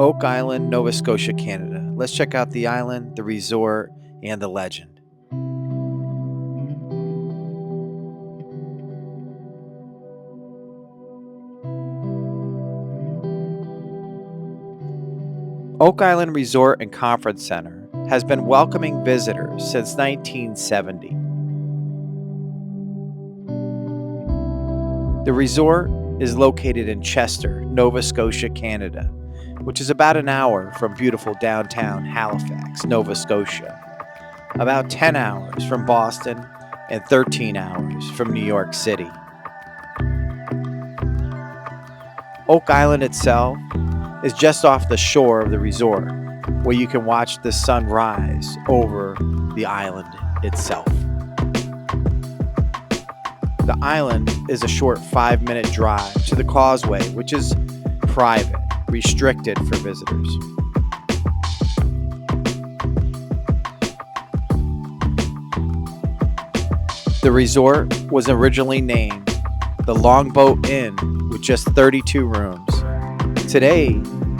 Oak Island, Nova Scotia, Canada. Let's check out the island, the resort, and the legend. Oak Island Resort and Conference Center has been welcoming visitors since 1970. The resort is located in Chester, Nova Scotia, Canada, which is about an hour from beautiful downtown Halifax, Nova Scotia, about 10 hours from Boston, and 13 hours from New York City. Oak Island itself is just off the shore of the resort, where you can watch the sun rise over the island itself. The island is a short 5-minute drive to the Causeway, which is private, restricted for visitors. The resort was originally named the Longboat Inn with just 32 rooms. Today,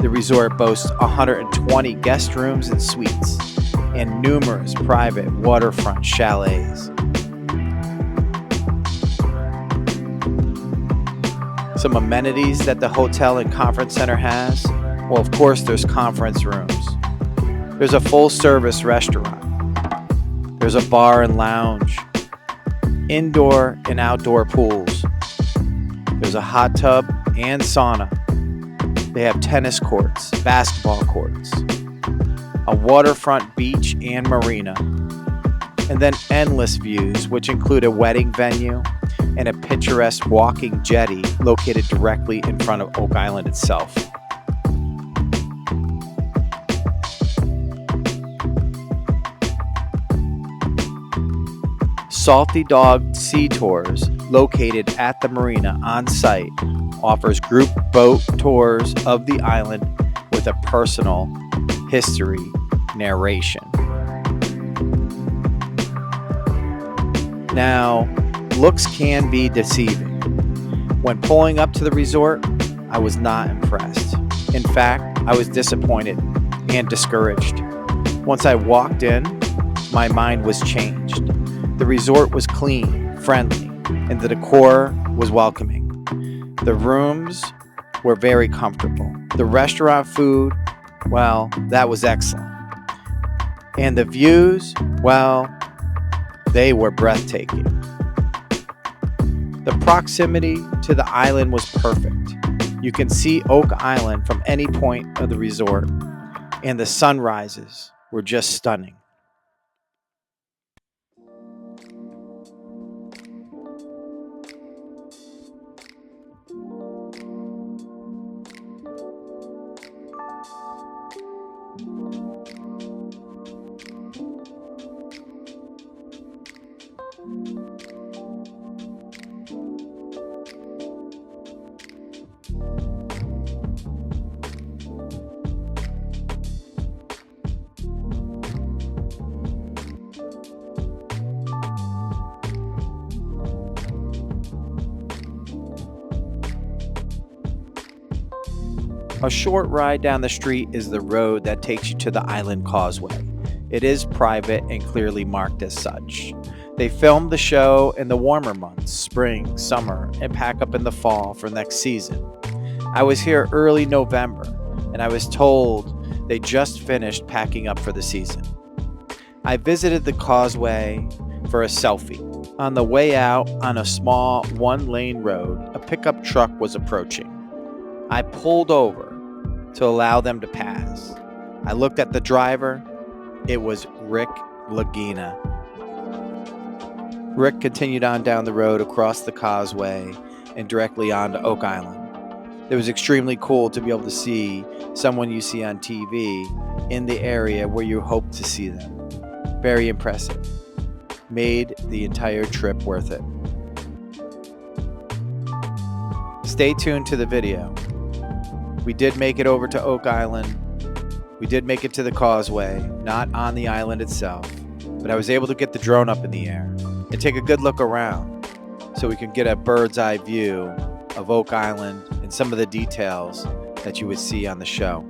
the resort boasts 120 guest rooms and suites and numerous private waterfront chalets. Some amenities that the hotel and conference center has, well, of course, there's conference rooms. There's a full-service restaurant. There's a bar and lounge, indoor and outdoor pools. There's a hot tub and sauna. They have tennis courts, basketball courts, a waterfront beach and marina, and then endless views, which include a wedding venue and a picturesque walking jetty located directly in front of Oak Island itself. Salty Dog Sea Tours, located at the marina on site, offers group boat tours of the island with a personal history narration. Now, looks can be deceiving. When pulling up to the resort, I was not impressed. In fact, I was disappointed and discouraged. Once I walked in, my mind was changed. The resort was clean, friendly, and the decor was welcoming. The rooms were very comfortable. The restaurant food, well, that was excellent. And the views, well, they were breathtaking. The proximity to the island was perfect. You can see Oak Island from any point of the resort, and the sunrises were just stunning. A short ride down the street is the road that takes you to the island causeway. It is private and clearly marked as such. They filmed the show in the warmer months, spring, summer, and pack up in the fall for next season. I was here early November, and I was told they just finished packing up for the season. I visited the causeway for a selfie. On the way out on a small one-lane road, a pickup truck was approaching. I pulled over to allow them to pass. I looked at the driver. It was Rick Lagina. Rick continued on down the road across the causeway and directly onto Oak Island. It was extremely cool to be able to see someone you see on TV in the area where you hope to see them. Very impressive. Made the entire trip worth it. Stay tuned to the video. We did make it over to Oak Island. We did make it to the causeway, not on the island itself, but I was able to get the drone up in the air and take a good look around so we can get a bird's eye view of Oak Island and some of the details that you would see on the show.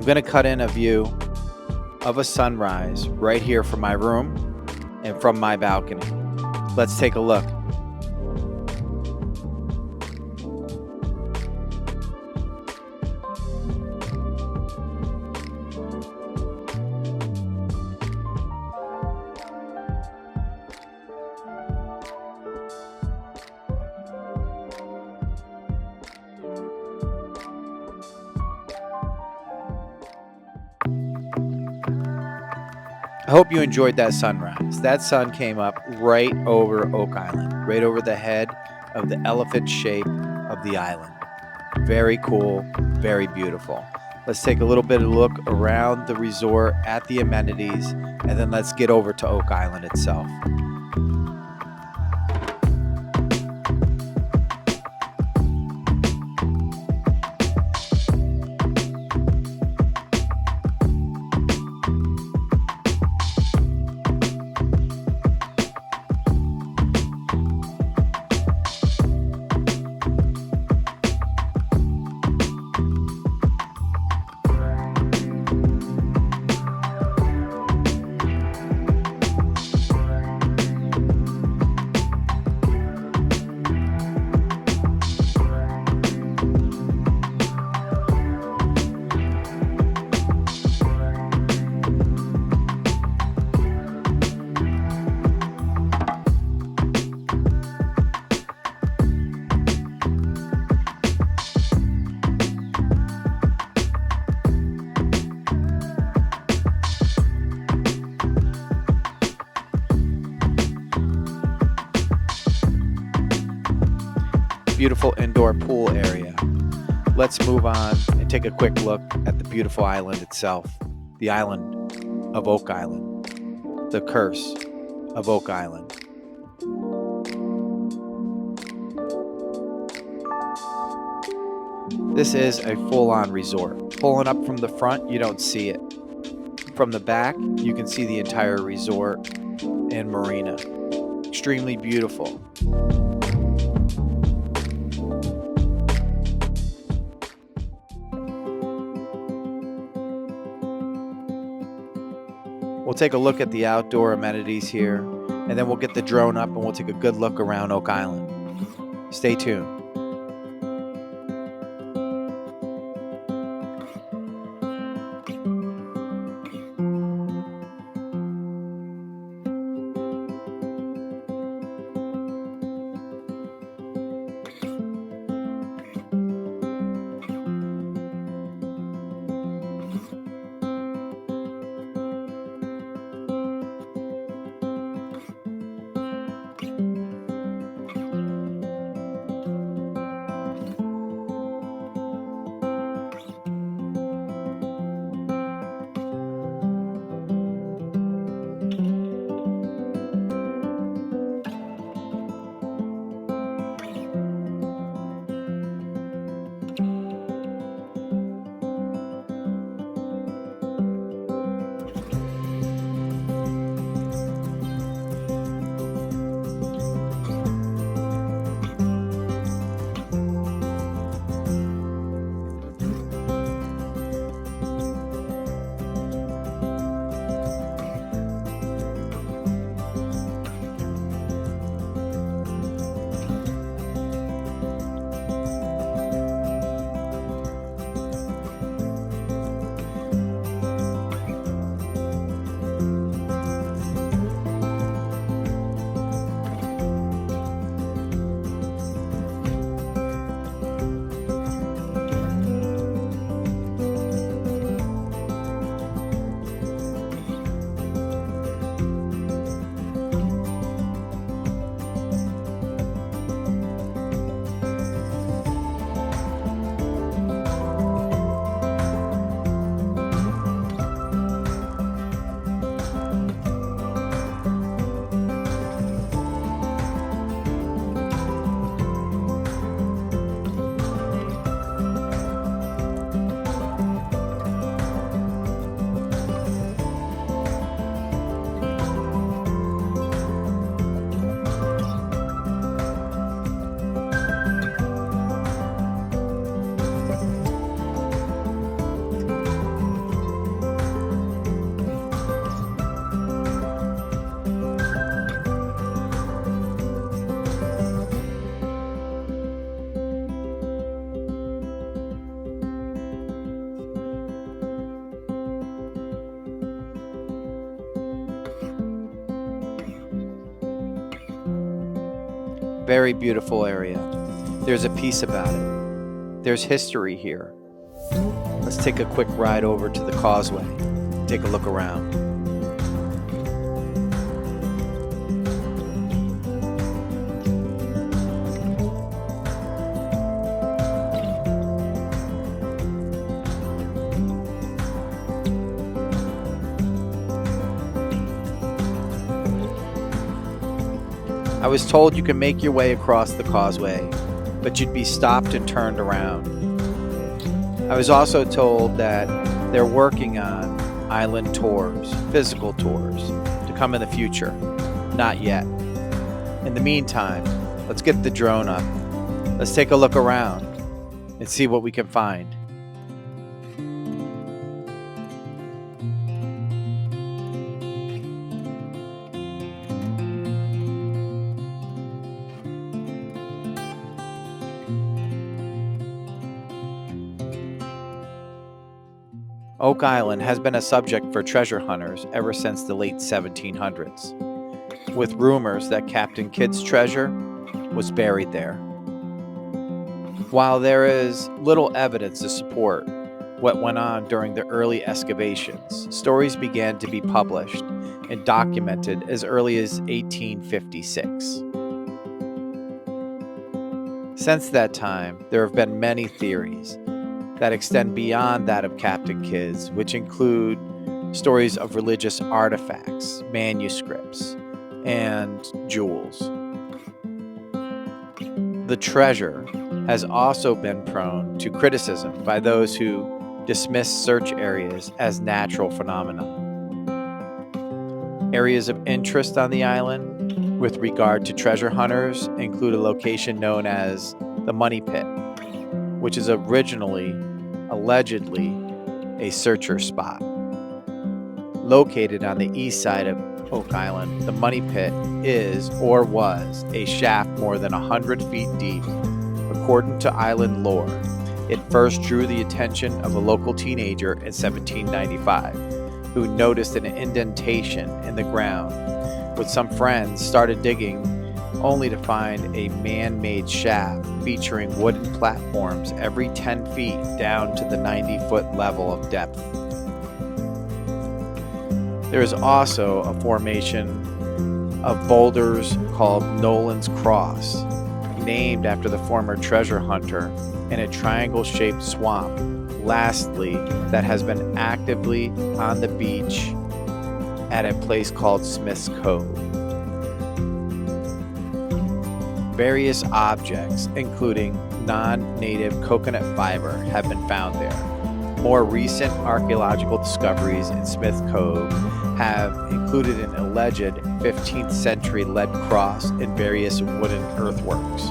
I'm going to cut in a view of a sunrise right here from my room and from my balcony. Let's take a look. I hope you enjoyed that sunrise. That sun came up right over Oak Island, right over the head of the elephant shape of the island. Very cool, very beautiful. Let's take a little bit of a look around the resort at the amenities, and then let's get over to Oak Island itself. Beautiful indoor pool area. Let's move on and take a quick look at the beautiful island itself. The island of Oak Island. The curse of Oak Island. This is a full-on resort. Pulling up from the front, you don't see it. From the back, you can see the entire resort and marina. Extremely beautiful. We'll take a look at the outdoor amenities here, and then we'll get the drone up and we'll take a good look around Oak Island. Stay tuned. Very beautiful area. There's a piece about it. There's history here. Let's take a quick ride over to the Causeway. Take a look around. I was told you can make your way across the Causeway, but you'd be stopped and turned around. I was also told that they're working on island tours, physical tours, to come in the future. Not yet. In the meantime, let's get the drone up. Let's take a look around and see what we can find. Oak Island has been a subject for treasure hunters ever since the late 1700s, with rumors that Captain Kidd's treasure was buried there. While there is little evidence to support what went on during the early excavations, stories began to be published and documented as early as 1856. Since that time, there have been many theories that extend beyond that of Captain Kidd's, which include stories of religious artifacts, manuscripts, and jewels. The treasure has also been prone to criticism by those who dismiss search areas as natural phenomena. Areas of interest on the island with regard to treasure hunters include a location known as the Money Pit, which is allegedly a searcher spot. Located on the east side of Oak Island, the Money Pit is, or was, a shaft more than 100 feet deep. According to island lore, it first drew the attention of a local teenager in 1795, who noticed an indentation in the ground. With some friends, started digging, only to find a man-made shaft featuring wooden platforms every 10 feet down to the 90-foot level of depth. There is also a formation of boulders called Nolan's Cross, named after the former treasure hunter, in a triangle-shaped swamp. Lastly, that has been actively on the beach at a place called Smith's Cove. Various objects, including non-native coconut fiber, have been found there. More recent archaeological discoveries in Smith Cove have included an alleged 15th century lead cross and various wooden earthworks.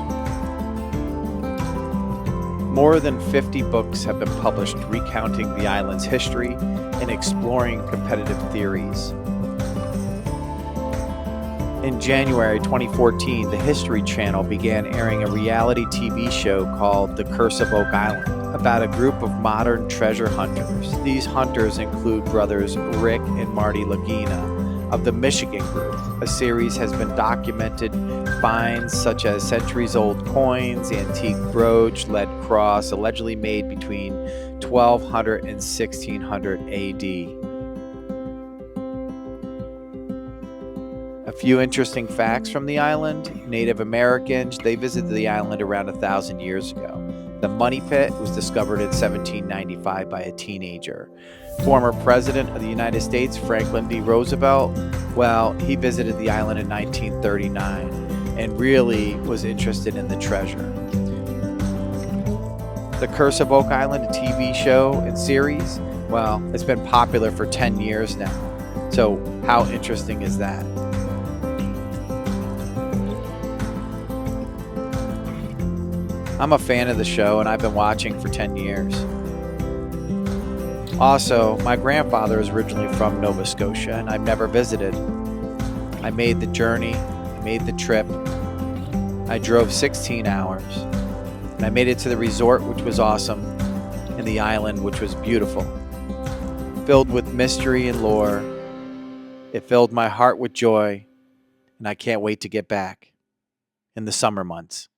More than 50 books have been published recounting the island's history and exploring competitive theories. In January 2014, the History Channel began airing a reality TV show called The Curse of Oak Island, about a group of modern treasure hunters. These hunters include brothers Rick and Marty Lagina of the Michigan Group. A series has been documented finds such as centuries-old coins, antique brooch, lead cross, allegedly made between 1200 and 1600 AD. A few interesting facts from the island. Native Americans, they visited the island around 1,000 years ago. The Money Pit was discovered in 1795 by a teenager. Former President of the United States, Franklin D. Roosevelt, well, he visited the island in 1939 and really was interested in the treasure. The Curse of Oak Island, a TV show and series, well, it's been popular for 10 years now. So how interesting is that? I'm a fan of the show, and I've been watching for 10 years. Also, my grandfather is originally from Nova Scotia, and I've never visited. I made the journey, I made the trip. I drove 16 hours, and I made it to the resort, which was awesome, and the island, which was beautiful. Filled with mystery and lore, it filled my heart with joy, and I can't wait to get back. in the summer months.